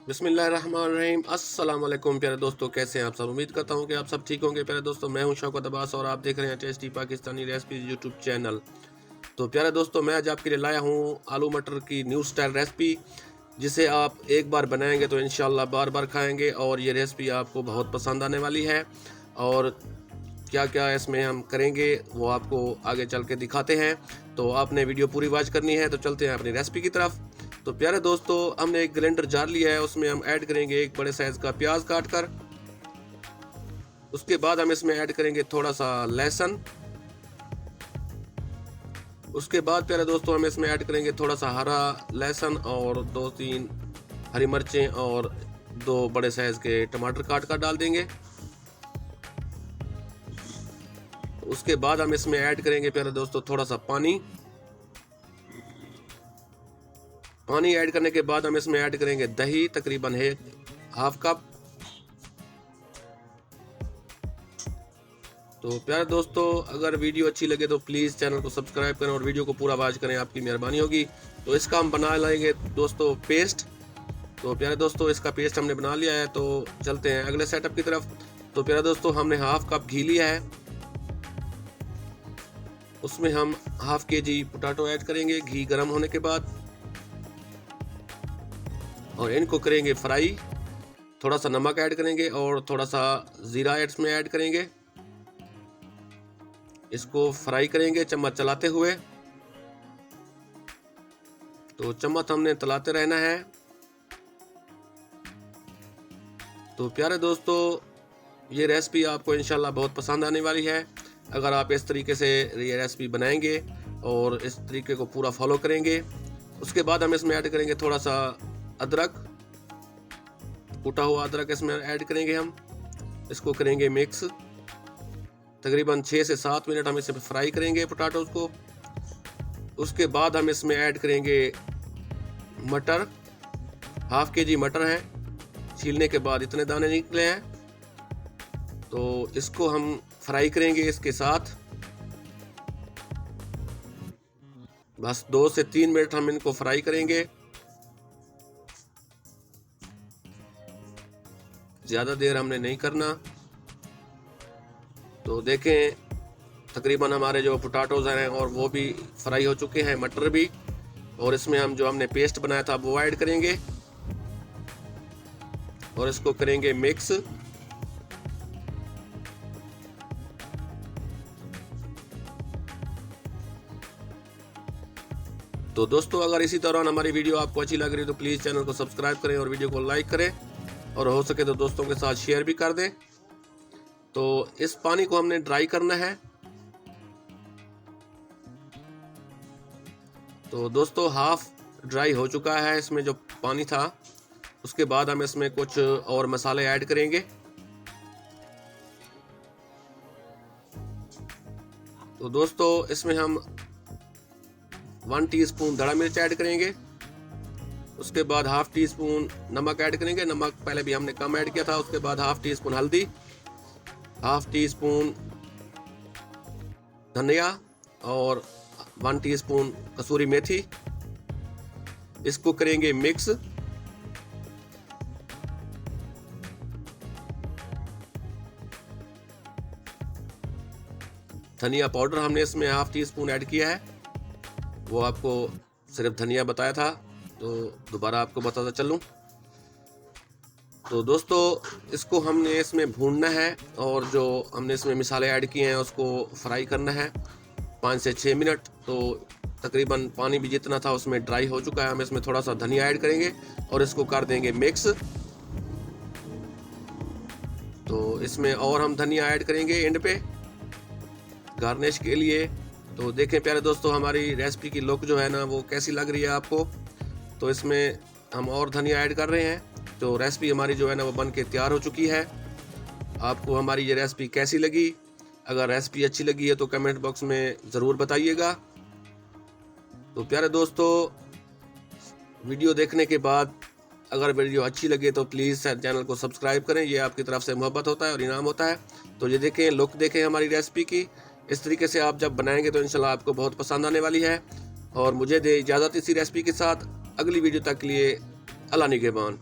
बिस्मिल्लाहिर्रहमानिर्रहीम। अस्सलाम वालेकुम प्यारे दोस्तों, कैसे हैं आप सब। उम्मीद करता हूं कि आप सब ठीक होंगे। प्यारे दोस्तों, मैं हूं शौकत अब्बास और आप देख रहे हैं tasty Pakistani recipes YouTube channel. तो प्यारे दोस्तों, मैं आज आपके लिए लाया हूं आलू मटर की न्यू स्टाइल रेसिपी, जिसे आप एक बार बनाएंगे तो इंशाल्लाह बार बार खाएंगे और ये रेसिपी आपको बहुत पसंद आने वाली है। और क्या क्या इसमें हम करेंगे वो आपको आगे चल के दिखाते हैं। तो आपने वीडियो पूरी वॉच करनी है। तो चलते हैं अपनी रेसिपी की तरफ। तो प्यारे दोस्तों, हमने एक ग्राइंडर जार लिया है, उसमें हम ऐड करेंगे एक बड़े साइज का प्याज काट कर। उसके बाद हम इसमें ऐड करेंगे थोड़ा सा लहसुन। उसके बाद प्यारे दोस्तों, हम इसमें ऐड करेंगे थोड़ा सा हरा लहसुन और 2-3 हरी मिर्चें और 2 बड़े साइज के टमाटर काट कर डाल देंगे। उसके बाद हम इसमें ऐड करेंगे प्यारे दोस्तों थोड़ा सा पानी। पानी ऐड करने के बाद हम इसमें ऐड करेंगे दही, तकरीबन 1/2 कप। तो प्यारे दोस्तों, अगर वीडियो अच्छी लगे तो प्लीज़ चैनल को सब्सक्राइब करें और वीडियो को पूरा वॉच करें, आपकी मेहरबानी होगी। तो इसका हम बना लेंगे दोस्तों पेस्ट। तो प्यारे दोस्तों, इसका पेस्ट हमने बना लिया है। तो चलते हैं अगले सेटअप की तरफ। तो प्यारे दोस्तों, हमने 1/2 कप घी लिया है, उसमें हम 1/2 kg पोटैटो ऐड करेंगे घी गर्म होने के बाद, और इनको करेंगे फ्राई। थोड़ा सा नमक ऐड करेंगे और थोड़ा सा ज़ीरा इसमें ऐड करेंगे। इसको फ्राई करेंगे चम्मच चलाते हुए। तो चम्मच हमने चलाते रहना है। तो प्यारे दोस्तों, ये रेसिपी आपको इंशाल्लाह बहुत पसंद आने वाली है। अगर आप इस तरीके से ये रेसिपी बनाएंगे और इस तरीके को पूरा फॉलो करेंगे। उसके बाद हम इसमें ऐड करेंगे थोड़ा सा अदरक, कूटा हुआ अदरक इसमें ऐड करेंगे हम। इसको करेंगे मिक्स। तकरीबन 6 से 7 मिनट हम इसे फ्राई करेंगे पोटैटोज को। उसके बाद हम इसमें ऐड करेंगे मटर। 1/2 kg मटर है, छीलने के बाद इतने दाने निकले हैं। तो इसको हम फ्राई करेंगे इसके साथ। बस 2 से 3 मिनट हम इनको फ्राई करेंगे, ज़्यादा देर हमने नहीं करना। तो देखें, तकरीबन हमारे जो पोटैटोज हैं और वो भी फ्राई हो चुके हैं, मटर भी। और इसमें हम जो हमने पेस्ट बनाया था वो ऐड करेंगे और इसको करेंगे मिक्स। तो दोस्तों, अगर इसी दौरान हमारी वीडियो आपको अच्छी लग रही है तो प्लीज़ चैनल को सब्सक्राइब करें और वीडियो को लाइक करें, और हो सके तो दोस्तों के साथ शेयर भी कर दें। तो इस पानी को हमने ड्राई करना है। तो दोस्तों, हाफ ड्राई हो चुका है इसमें जो पानी था। उसके बाद हम इसमें कुछ और मसाले ऐड करेंगे। तो दोस्तों, इसमें हम 1 टीस्पून धड़ा मिर्च ऐड करेंगे। उसके बाद 1/2 टीस्पून नमक ऐड करेंगे। नमक पहले भी हमने कम ऐड किया था। उसके बाद 1/2 टीस्पून हल्दी, 1/2 टीस्पून धनिया और 1 टीस्पून कसूरी मेथी। इसको करेंगे मिक्स। धनिया पाउडर हमने इसमें 1/2 टीस्पून ऐड किया है, वो आपको सिर्फ धनिया बताया था तो दोबारा आपको बताता चलूं। तो दोस्तों, इसको हमने इसमें भूनना है और जो हमने इसमें मसाले ऐड किए हैं उसको फ्राई करना है 5 से 6 मिनट। तो तकरीबन पानी भी जितना था उसमें ड्राई हो चुका है। हम इसमें थोड़ा सा धनिया ऐड करेंगे और इसको कर देंगे मिक्स। तो इसमें और हम धनिया ऐड करेंगे एंड पे गार्निश के लिए। तो देखें प्यारे दोस्तों, हमारी रेसिपी की लुक जो है ना वो कैसी लग रही है आपको। तो इसमें हम और धनिया ऐड कर रहे हैं। तो रेसिपी हमारी जो है ना वो बन के तैयार हो चुकी है। आपको हमारी ये रेसिपी कैसी लगी? अगर रेसिपी अच्छी लगी है तो कमेंट बॉक्स में ज़रूर बताइएगा। तो प्यारे दोस्तों, वीडियो देखने के बाद अगर वीडियो अच्छी लगे तो प्लीज़ चैनल को सब्सक्राइब करें, ये आपकी तरफ से मोहब्बत होता है और इनाम होता है। तो ये देखें, लुक देखें हमारी रेसिपी की। इस तरीके से आप जब बनाएंगे तो इंशाल्लाह आपको बहुत पसंद आने वाली है। और मुझे दे इजाज़त इसी रेसिपी के साथ। अगली वीडियो तक के लिए अल्लाह निगहबान।